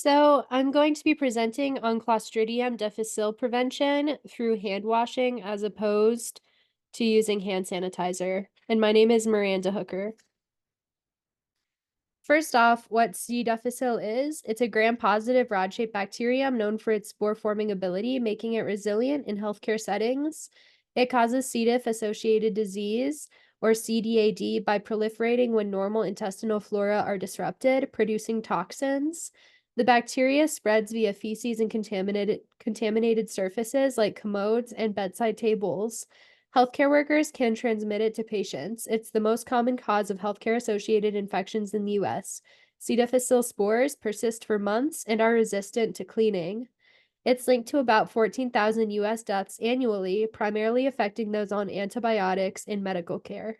So, I'm going to be presenting on Clostridium difficile prevention through hand washing as opposed to using hand sanitizer. And my name is Miranda Hooker. First off, what C. difficile is, it's a gram-positive rod-shaped bacterium known for its spore-forming ability, making it resilient in healthcare settings. It causes C. diff-associated disease, or CDAD, by proliferating when normal intestinal flora are disrupted, producing toxins. The bacteria spreads via feces and contaminated surfaces like commodes and bedside tables. Healthcare workers can transmit it to patients. It's the most common cause of healthcare-associated infections in the U.S. C. difficile spores persist for months and are resistant to cleaning. It's linked to about 14,000 U.S. deaths annually, primarily affecting those on antibiotics in medical care.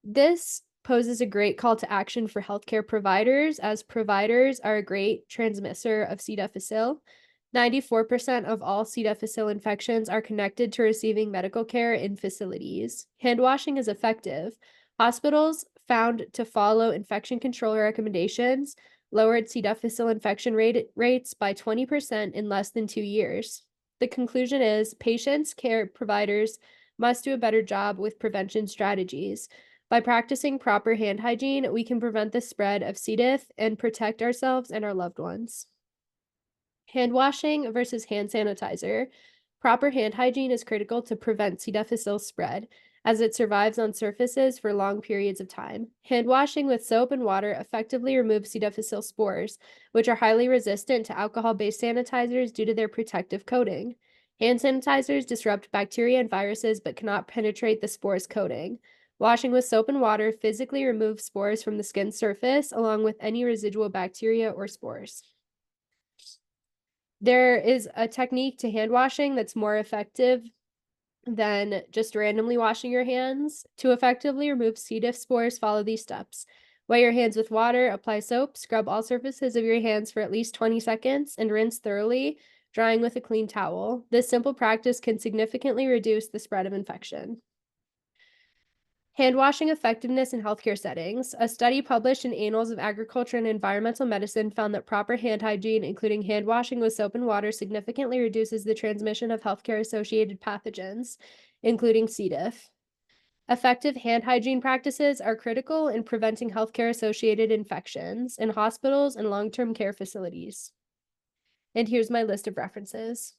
This poses a great call to action for healthcare providers, as providers are a great transmitter of C. difficile. 94% of all C. difficile infections are connected to receiving medical care in facilities. Hand washing is effective. Hospitals found to follow infection control recommendations lowered C. difficile infection rates by 20% in less than 2 years. The conclusion is patients, care providers must do a better job with prevention strategies. By practicing proper hand hygiene, we can prevent the spread of C. diff and protect ourselves and our loved ones. Hand washing versus hand sanitizer. Proper hand hygiene is critical to prevent C. difficile spread, as it survives on surfaces for long periods of time. Hand washing with soap and water effectively removes C. difficile spores, which are highly resistant to alcohol-based sanitizers due to their protective coating. Hand sanitizers disrupt bacteria and viruses but cannot penetrate the spore's coating. Washing with soap and water physically removes spores from the skin surface, along with any residual bacteria or spores. There is a technique to hand washing that's more effective than just randomly washing your hands. To effectively remove C. diff spores, follow these steps. Wet your hands with water, apply soap, scrub all surfaces of your hands for at least 20 seconds, and rinse thoroughly, drying with a clean towel. This simple practice can significantly reduce the spread of infection. Hand washing effectiveness in healthcare settings. A study published in Annals of Agriculture and Environmental Medicine found that proper hand hygiene, including hand washing with soap and water, significantly reduces the transmission of healthcare-associated pathogens, including C. diff. Effective hand hygiene practices are critical in preventing healthcare-associated infections in hospitals and long-term care facilities. And here's my list of references.